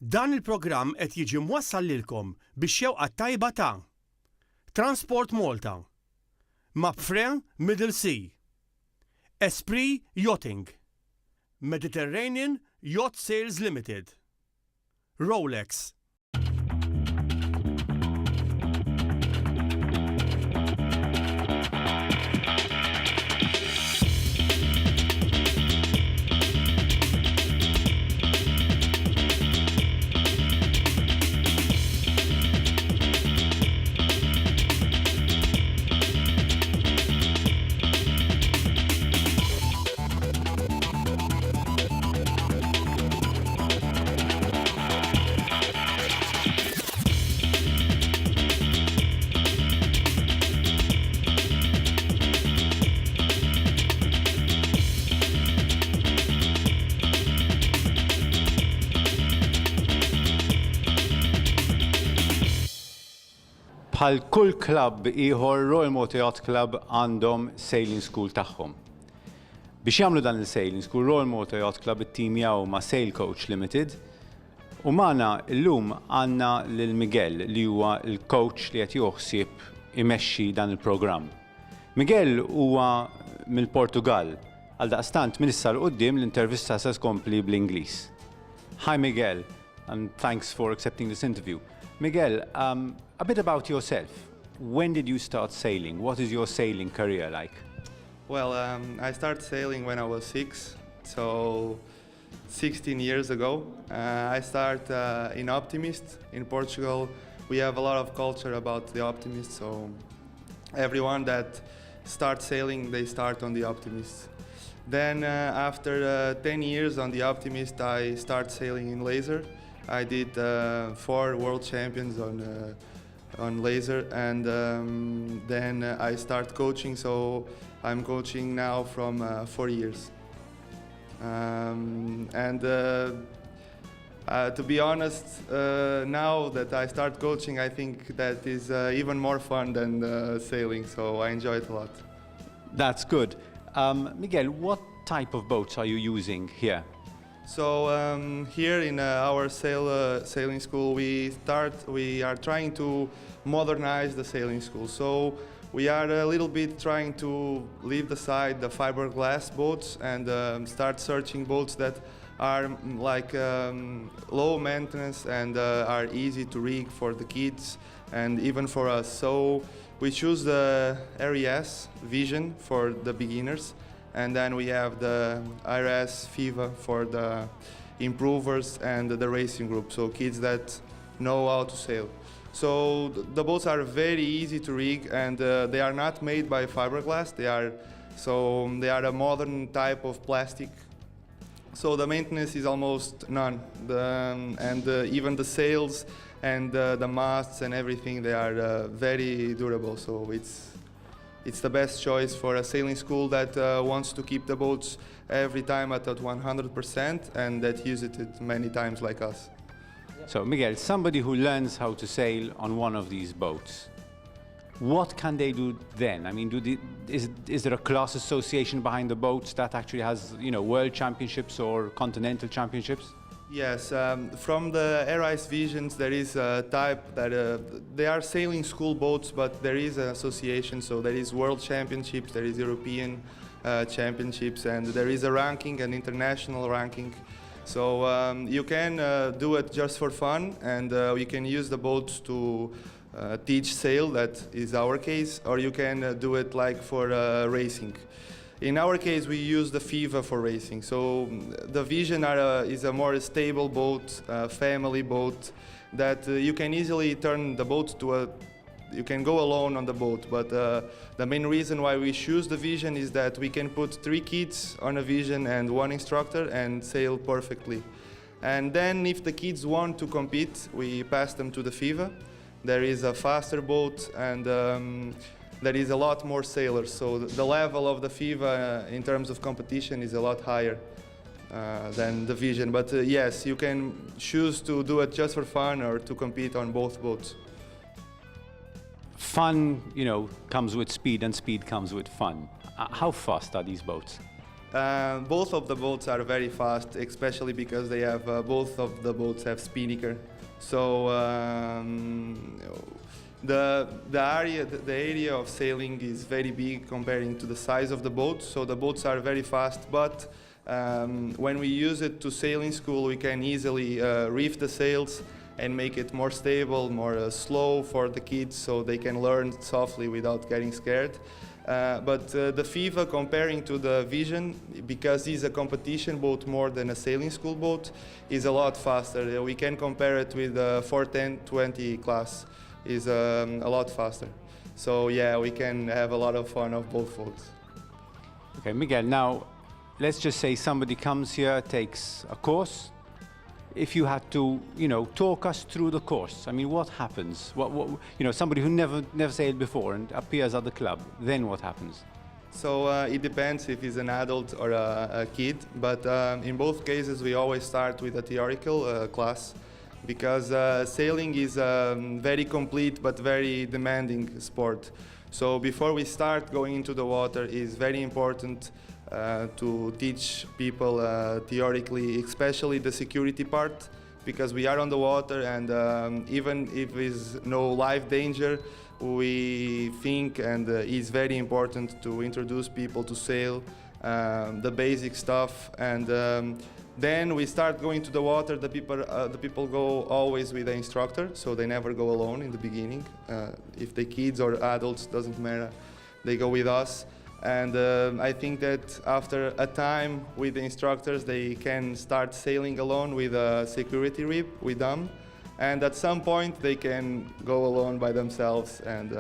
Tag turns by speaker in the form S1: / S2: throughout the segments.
S1: Dan il-programm qed jiġi mwassal lilkom bix-xewqa tajba ta' Transport Malta, Mapfre Middle Sea, Esprit Yachting, Mediterranean Yacht Sales Limited, Rolex.
S2: Bħal kull klabb ieħor Royal Malta Yacht Club għandhom sailing school tagħhom. Biex jagħmlu dan il-sailing school, Royal Malta Yacht Club itteamjaw ma' Sail Coach Limited u magħna llum għandna lil Miguel li huwa l-coach li qed joħsieb imexxi dan il-programm. Miguel huwa mill-Portugal, għaldaqstant minn issa l quddiem l-intervista se tkompli bl-Ingliż. Hi Miguel, and thanks for accepting this interview. Miguel, a bit about yourself. When did you start sailing? What is your sailing career like?
S3: Well, I started sailing when I was 6, so 16 years ago. I started in Optimist in Portugal. We have a lot of culture about the Optimist, so everyone that starts sailing, they start on the Optimist. Then after 10 years on the Optimist, I started sailing in laser. I did 4 world champions on laser, and then I start coaching, so I'm coaching now from 4 years. To be honest, now that I start coaching, I think that is even more fun than sailing, so I enjoy it a lot.
S2: That's good. Miguel, what type of boats are you using here?
S3: So here in our sailing school, we are trying to modernize the sailing school. So we are a little bit trying to leave aside the fiberglass boats and start searching boats that are like low maintenance and are easy to rig for the kids and even for us. So we choose the RES Vision for the beginners. And then we have the IRS FIFA for the improvers and the racing group, so kids that know how to sail. So the boats are very easy to rig, and they are not made by fiberglass. They are a modern type of plastic. So the maintenance is almost none, even the sails and the masts and everything, they are very durable. So it's the best choice for a sailing school that wants to keep the boats every time at 100% and that use it many times like us.
S2: So Miguel, somebody who learns how to sail on one of these boats, what can they do then? I mean, is there a class association behind the boats that actually has, world championships or continental championships?
S3: Yes, from the RIS Visions there is a type that they are sailing school boats, but there is an association, so there is world championships, there is European championships, and there is a ranking, an international ranking. So you can do it just for fun, and you can use the boats to teach sail, that is our case, or you can do it like for racing. In our case, we use the FIFA for racing. So the Vision is a more stable boat, family boat, that you can easily turn the boat to you can go alone on the boat. But the main reason why we choose the Vision is that we can put 3 kids on a Vision and 1 instructor and sail perfectly. And then if the kids want to compete, we pass them to the FIFA. There is a faster boat, and there is a lot more sailors, so the level of the FIFA in terms of competition is a lot higher than the Vision. But yes, you can choose to do it just for fun or to compete on both boats.
S2: Fun, comes with speed, and speed comes with fun. How fast are these boats?
S3: Both of the boats are very fast, especially because they have both of the boats have spinnaker. So the area of sailing is very big comparing to the size of the boat. So the boats are very fast, but when we use it to sail in school, we can easily reef the sails and make it more stable, more slow for the kids, so they can learn softly without getting scared. But the FIFA, comparing to the Vision, because it's a competition boat more than a sailing school boat, is a lot faster. We can compare it with the 410-20 class, is a lot faster. So yeah, we can have a lot of fun of both boats.
S2: Okay, Miguel, now let's just say somebody comes here, takes a course. If you had to, talk us through the course, I mean, what happens? Somebody who never sailed before and appears at the club, then what happens?
S3: So it depends if he's an adult or a kid, but in both cases we always start with a theoretical class, because sailing is a very complete but very demanding sport. So before we start going into the water, it's very important to teach people theoretically, especially the security part, because we are on the water, and even if there's no life danger, we think, and it's very important to introduce people to sail, the basic stuff, and then we start going to the water. The people go always with the instructor, so they never go alone in the beginning. If the kids or adults, doesn't matter, they go with us. And I think that after a time with the instructors, they can start sailing alone with a security rib with them. And at some point, they can go alone by themselves and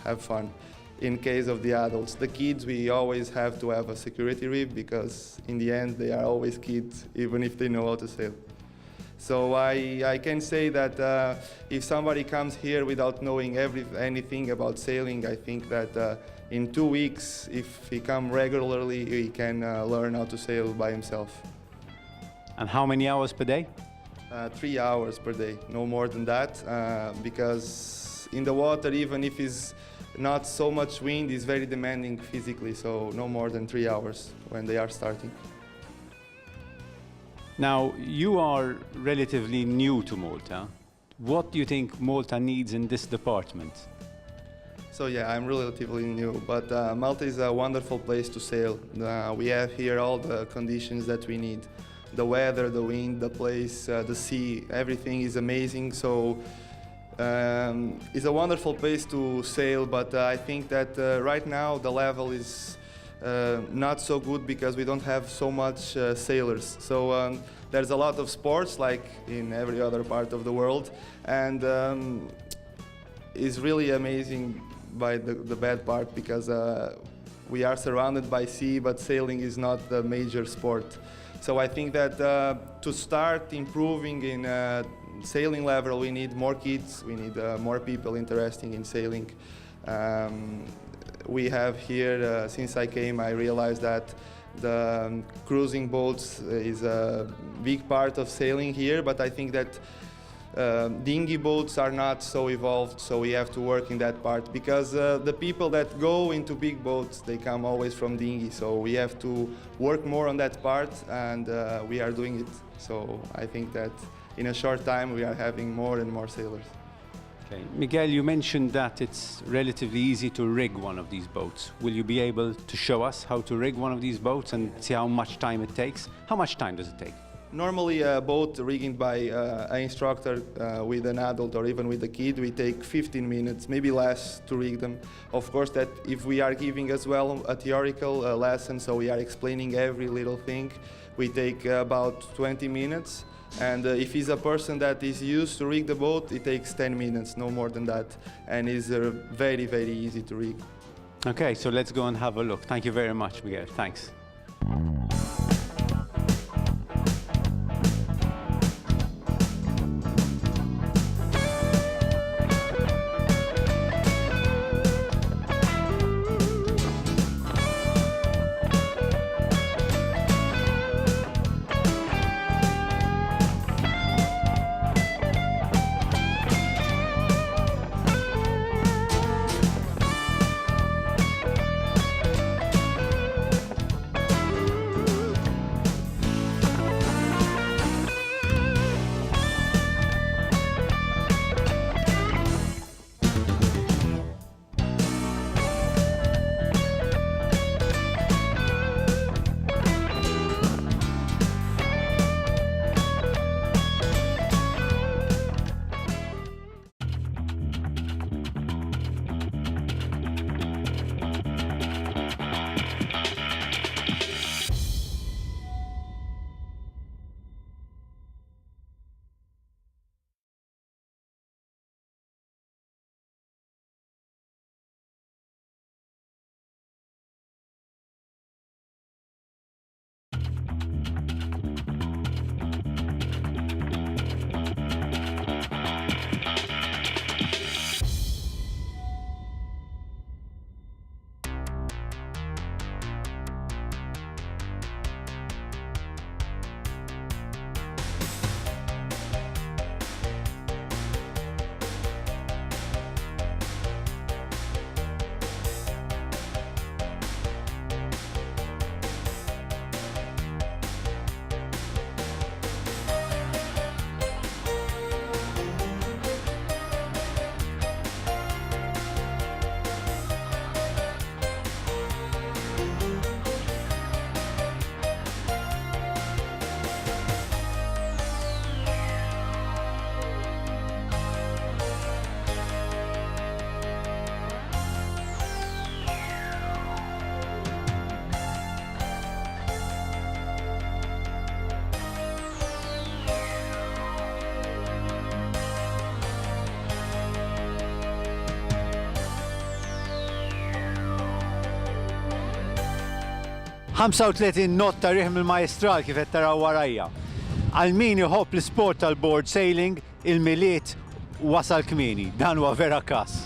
S3: have fun. In case of the adults, the kids, we always have to have a security rib, because in the end, they are always kids, even if they know how to sail. So I can say that if somebody comes here without knowing anything about sailing, I think that in 2 weeks, if he comes regularly, he can learn how to sail by himself.
S2: And how many hours per day?
S3: 3 hours per day, no more than that, because in the water, even if it's not so much wind, it's very demanding physically, so no more than 3 hours when they are starting.
S2: Now, you are relatively new to Malta. What do you think Malta needs in this department?
S3: So yeah, I'm relatively new, but Malta is a wonderful place to sail. We have here all the conditions that we need. The weather, the wind, the place, the sea, everything is amazing. So it's a wonderful place to sail, but I think that right now the level is not so good, because we don't have so much sailors. So there's a lot of sports, like in every other part of the world, and it's really amazing by the bad part, because we are surrounded by sea, but sailing is not the major sport. So I think that to start improving in sailing level, we need more kids, we need more people interested in sailing. We have here, since I came, I realized that the cruising boats is a big part of sailing here, but I think that dinghy boats are not so evolved, so we have to work in that part, because the people that go into big boats, they come always from dinghy, so we have to work more on that part, and we are doing it. So I think that in a short time we are having more and more sailors.
S2: Okay. Miguel, you mentioned that it's relatively easy to rig one of these boats. Will you be able to show us how to rig one of these boats and see how much time it takes? How much time does it take?
S3: Normally a boat rigging by an instructor with an adult or even with a kid, we take 15 minutes, maybe less, to rig them. Of course, that if we are giving as well a theoretical lesson, so we are explaining every little thing, we take about 20 minutes. And if he's a person that is used to rig the boat, it takes 10 minutes, no more than that. And it's very, very easy to rig.
S2: Okay, so let's go and have a look. Thank you very much, Miguel. Thanks. 35 not ta' riħ mill-majstral kif qed taraw warajja. Għal min iħobb l-isport tal-board sailing, il-miliet wasal kmieni, dan huwa vera każ.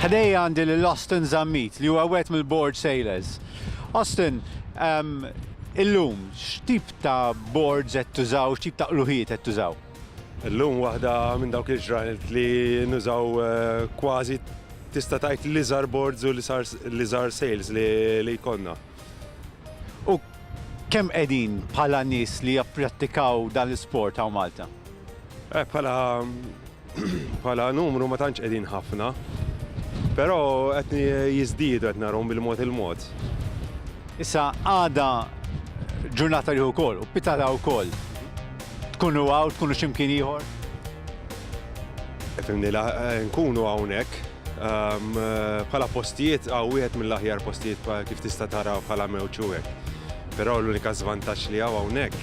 S2: Ħdejja għandi l-Austin Zammit li huwa wet mill-board sailors. Austin, illum, x'tip ta' boards qed tużaw, x'tip ta' qluħiet qed tużaw?
S4: Illum waħda minn dawk il-ġranet li nużaw kważi tista' tgħid l-iżgħar boards u l-iżgħar sails li jkollna.
S2: U kemm qegħdin bħala nies li japprattikaw dan l-isport hawn Malta?
S4: Bħala numru ma tantx qegħdin ħafna. Però qed jiżdiedu qed narhom bil-mod il-mod.
S2: Issa għada ġurnata li wkoll u pitata wkoll. Tkunu hawn, tkunu x'imkien ieħor?
S4: Fimni nkunu hawnhekk bħala postijiet wieħed mill-aħjar postijiet kif tista' tara bħala mewġ hekk. Però l-unika żvantaġġ li hawnhekk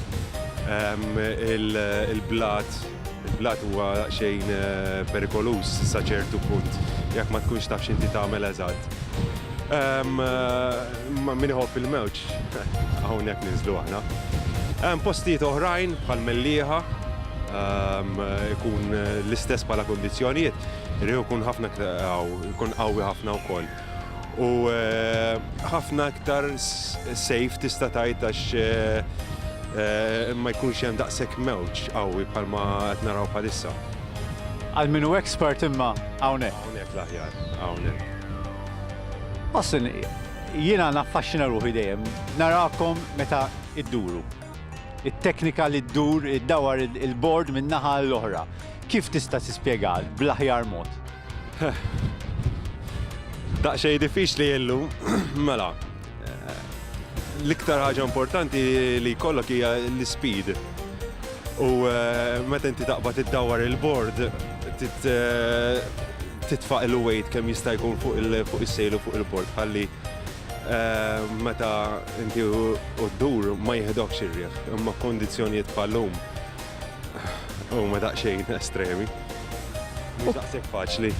S4: il-blat huwa xejn perikoluż sa ċertu punt. Jekk ma tkunx taf x'inti tagħmel eżatt. Min iħobb il-mewġ, hawnhekk ninżlu aħna. Hemm postijiet oħrajn bħal mellieħa, ikun l-istess bħala kundizzjonijiet, irid ikun ħafna ikun qawwi ħafna wkoll. U ħafna aktar safe tista' tgħid għax ma jkunx hemm daqshekk mewġ qawwi bħalma qed naraw bħalissa.
S2: Għal minnu expert imma hawnhekk.
S4: Hawnhekk l-aħjar, hawnhekk.
S2: Austin, jiena naffaxxina ruħi dejjem, narakom meta idduru. it-teknika li ddur id-dawar il-board minn naħa l-oħra. Kif tista' tispjega bl-aħjar mod?
S4: Daqsxejn diffiċli llum, mela. L-iktar ħaġa importanti li jkollok hija l-speed. U meta inti taqbad iddawwar il-board, titfaq il-weight kemm jista' jkun fuq is-sejl u fuq il-board ħalli meta inti u ddur ma jieħdokx ir-riħ, imma kondizzjonijiet bħal-lum huma daqsxejn estremi. Mhux daqshekk faċli.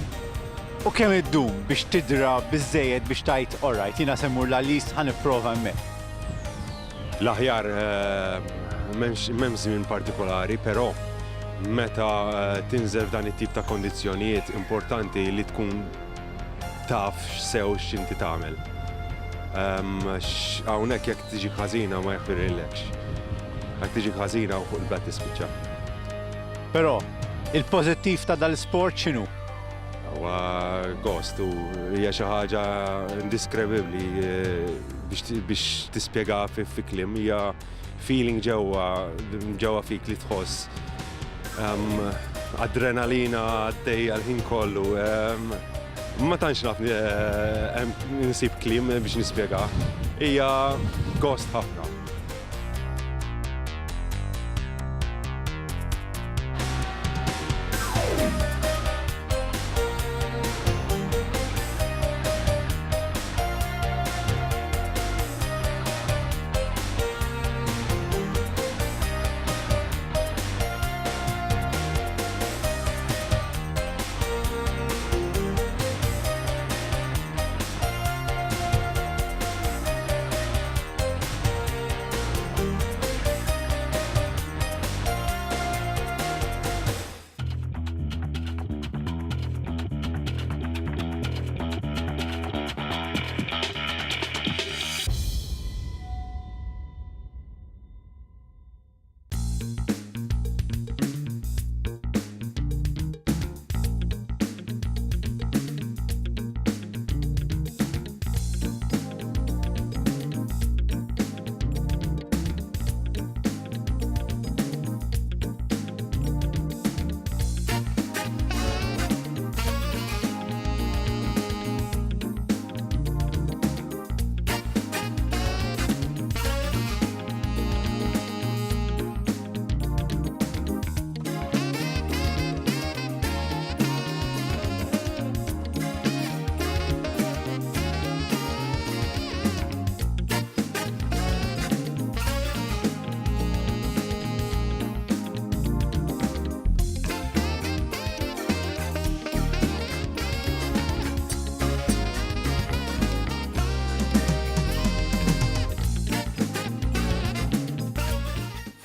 S2: U kemm iddum biex tidra biżżejjed biex tgħid alright, jiena semmur l-għallis ħanipprova hemmhekk.
S4: L-aħjar m'hemmx żmien partikolari, però meta tinżel f'dan it-tip ta' kondizzjonijiet importanti li tkun taf sew x'inti tagħmel. Hawnhekk jekk tiġi ħażina ma jħfirillekx. Jekk tiġi ħażina u fuq il-blatt tispiċċa.
S2: Però il-pożittiv ta' dal-sport x'inhu?
S4: Huwa gost u hija xi ħaġa indeskrivibbli biex tispjega fi kliem, hija feeling ġewwa fik li tħoss adrenalina għaddejja l-ħin kollu. Ma tantx naf nisib kliem biex nispjega. Hija gost ħafna.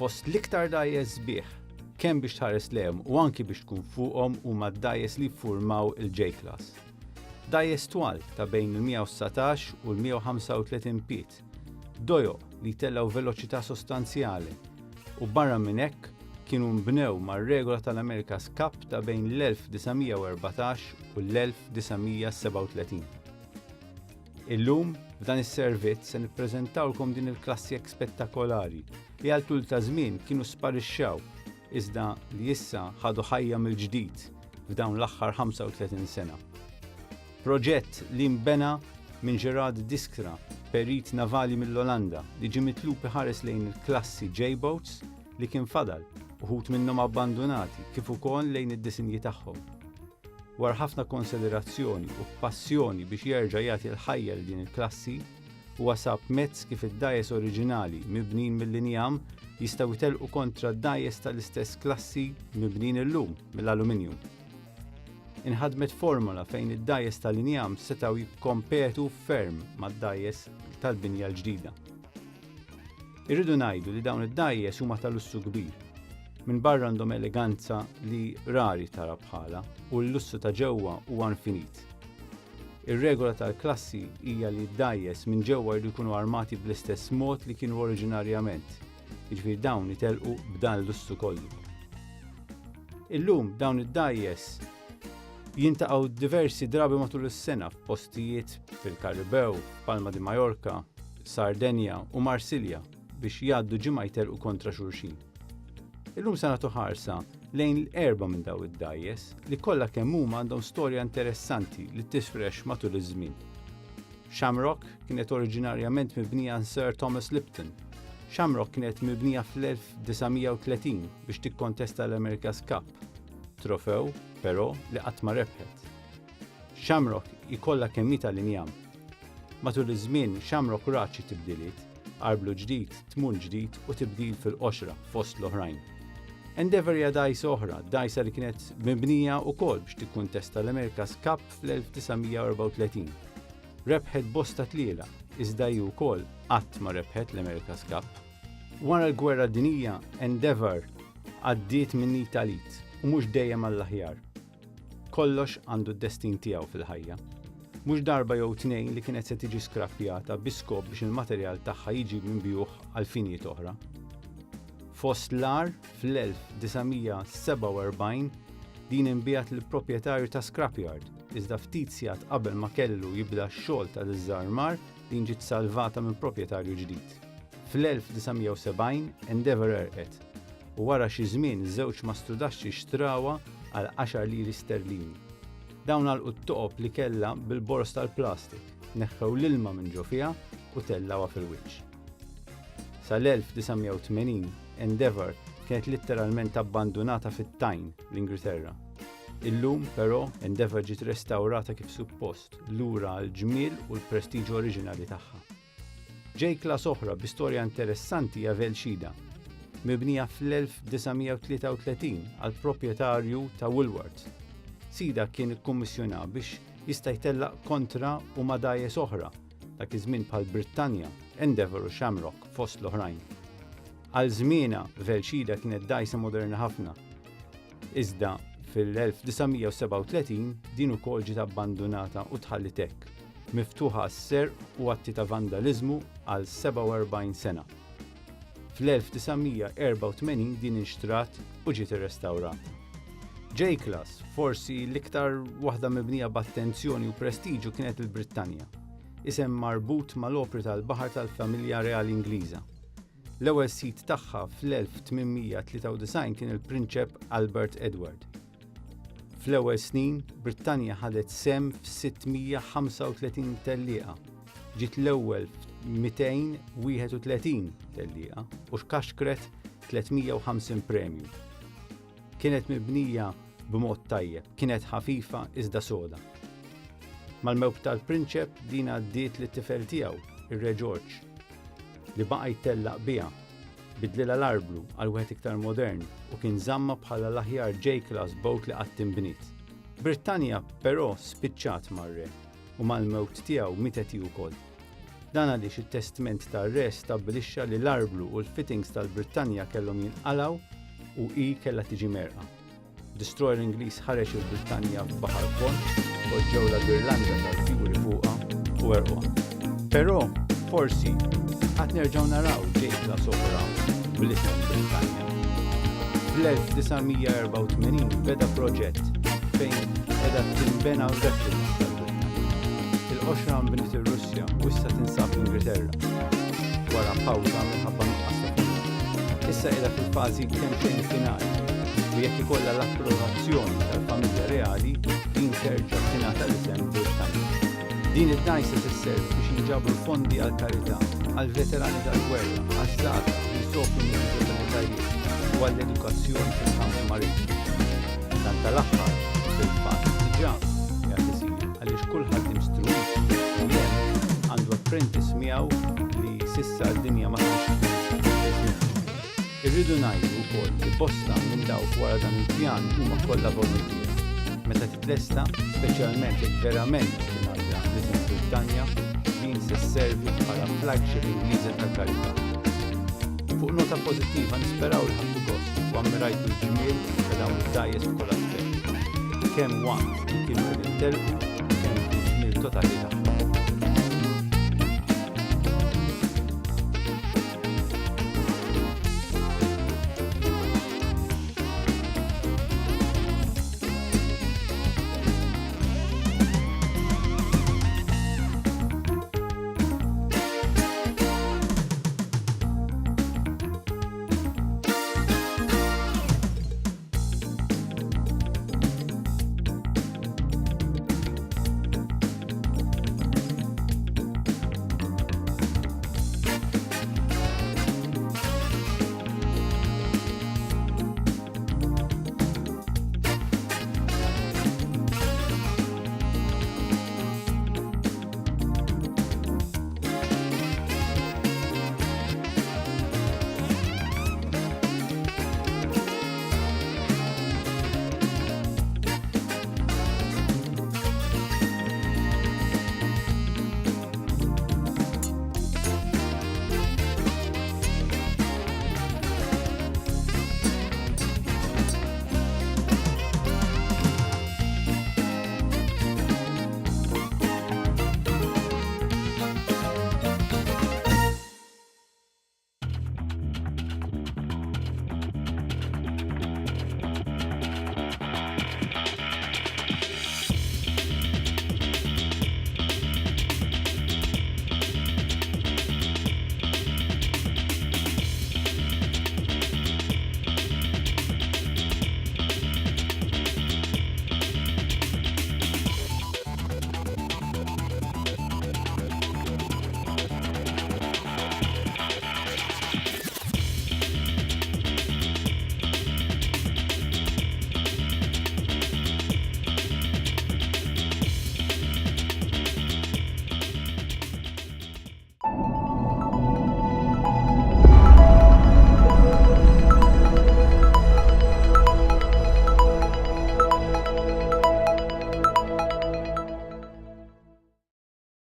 S2: fost l-iktar dajes sbieħ, kemm biex tħares lehom u anki biex tkun fuqhom huma d-dajes li ffurmaw il-J-Class. Dajes twal ta' bejn il-119 u l-135 piet, dojo li tellaw veloċità sostanzjali u barra minn hekk kienu mbnew mar-regola tal-America's Cup ta' bejn l-1914 u l-1937. Illum f'dan is-servizz se nippreżentawlkom din il-klassi spettakolari li għal tul ta' żmien kienu sparixxew iżda li issa ħadu ħajja mill-ġdid f'dawn l-aħħar 35 sena. Proġett li nbena minn Gerard Diskra, perit navali mill-Olanda li ġie mitlub iħares lejn il-klassi J-Boats li kien fadal uħud minnhom abbandonati kif ukoll lejn id-disinji tagħhom. Wara ħafna konsiderazzjoni u passjoni biex jerġa' jagħti l-ħajja lil din il-klassi, huwa sab mezz kif id-dajes oriġinali mibnin mill-injam jistgħu jtelqu kontra d-dajes tal-istess klassi mibnin illum mill-aluminium. Inħadmet formula fejn id-dajes tal-injam setgħu jikkompetu ferm mad-dajes tal-binja l-ġdida. Irridu ngħidu li dawn id-dajes huma ta' lussu kbir. Minn barra għandhom eleganza li rari tara bħala u l-lussu ta' ġewwa huwa infinit. Ir-regola tal-klassi hija li d-dajes minn ġewwa jridu jkunu armati bl-istess mod li kienu oriġinarjament, jiġifieri dawn itelqu b'dan l-lussu kollu. Illum dawn id-dajes jintaqgħu diversi drabi matul is-sena f'postijiet fil-Karibew, Palma di Majorka, Sardenja u Marsilja biex jgħaddu ġimgħa jtelqu kontra xulxin. Illum se nagħtu ħarsa lejn l-erba' minn daw id-dajes li kollha kemm huma għandhom storja interessanti li tisfresh matul iż-żmien. Shamrock kienet oriġinarjament mibnija minn Sir Thomas Lipton. Shamrock kienet mibnija fl-1930 biex tikkontesta l-America's Cup. Trofew, però, li qatt ma rebħet. Shamrock ikollha kemm tal-injam. Matul iż-żmien Shamrock rat xi tibdiliet, arblu ġdid, tmul ġdid u tibdil fil-qoxra fost l-oħrajn. Endeavour hija dajsa oħra, dajsa li kienet mibnija wkoll biex tikkuntesta l-America's Cup fl-1934. Rebħet bosta tliela, iżda hi wkoll qatt ma rebħet l-America's Cup. Wara l-Gwerra Dinjija, Endeavour għaddiet minn italit u mhux dejjem għall-aħjar. Kollox għandu d-destin tiegħu fil-ħajja. Mhux darba jew tnejn li kienet se tiġi skrappjata biskop biex il-materjal tagħha jiġi minbjuħ għal finijiet oħra. Fost l-ar fl-1947 din inbigħat lill-proprjetarju ta' scrapyard, iżda ftit sigħat qabel ma kellu jibda x-xogħol ta' diżarmar din ġiet salvata minn proprjetarju ġdid. Fl-1970 Endeavour għerqet u wara xi żmien iż-żewġ mastrudaxxi xtrawha għal 10 liri sterlini. Dawn għalqu t-toqob li kellha bil-bors tal-plastik, neħħew l-ilma minn ġo fiha u tellawha fil-wiċċ. Sal-1980 Endeavour kienet litteralment abbandonata fit-Tyne, l-Ingilterra. Illum, però, Endeavour ġiet restawrata kif suppost, lura l-ġmiel u l-prestiġu oriġinali tagħha. J-Class oħra bi storja interessanti hija Velxida, mibnija fl-1933 għal proprjetarju ta' Woolworth. Sida kien ikkummissjona biex jista' jtellaq kontra u ma' dajes oħra, dak iż-żmien bħal Brittanja, Endeavour u Shamrock fost l-oħrajn. Għal żmienha Velxida kienet dajsa moderna ħafna. Iżda fil-1937 din ukoll ġiet abbandonata u tħallit hekk, miftuħa għas-serq u atti ta' vandaliżmu għal 47 sena. Fl-1984 din inxtrat u ġiet irrestawrata. J-Class, forsi l-iktar waħda mibnija b'attenzjoni u prestiġu kienet il-Brittanja. Isem marbut mal-opri tal-baħar tal-familja reali Ingliża. L-ewwel sit tagħha fl-1893 kien il-Prinċep Albert Edward. Fl-ewwel snin, Brittanja ħadet sem f'635 tellieqa. Ġiet l-ewwel f'231 tellieqa u xkaxkret 350 premju. Kienet mibnija b'mod tajjeb, kienet ħafifa iżda soda. Mal-mewt tal-Prinċep din għaddiet lit-tifel tiegħu, ir-Re George, li baqa' jtellaq biha, bidlilha l-arblu għal wieħed iktar modern u kien żamma bħala l-aħjar J-Class boat li qatt inbniet. Brittanja però spiċċat mar-Re u mal-mewt tiegħu mietet hi wkoll. Dan għaliex it-testament tar-re stabbilixxa li l-arblu u l-fittings tal-Brittanja kellhom jinqalgħu u hi kellha tiġi merqa. Destroyer Ingliż ħareġ il-Brittanja f'Baħar Pont, poġġew l-Irlanda tal-Fjuri fuqha u werquha. Però forsi qatt nerġgħu naraw ġejla sopra bl-isem Brittanja. Fl-1984 beda proġett fejn qiegħda tinbena replika tal-Brittanja. Il-qoxra nbniet ir-Russja u issa tinsab l-Ingilterra wara pawża minħabba nuqqas ta' flus. Issa qiegħda fil-fażi kemm xejn finali u jekk ikollha l-approvazzjoni tal-familja reali din terġa' tingħata l-isem Brittanja. Din id-dajsa tisservi biex jinġabru fondi għall-karità, għall-veterani tal-gwerra, għaż-żgħażagħ li jsofru minn disabilitajiet u għall-edukazzjoni fil-kamp marittimu. Dan tal-aħħar fil-fatt diġà qiegħed isir għaliex kulħadd imstruit u hemm għandu apprentice miegħu li s'issa d-dinja ma tantx. Irridu ngħidu wkoll li bosta minn dawk wara dan il-pjan huma kollha volunteer. Meta titlesta, speċjalment jekk verament tingħadda l-isem Brittanja, din se sservi bħala flagship Ingliża tal-karità. Fuq nota pożittiva nisperaw li ħaddu gost u ammirajtu l-ġmiel ta' dawn id-dajjes b'kull aspett. Kemm waqt li kienu qegħdin telqu, kemm fil-ġmiel totali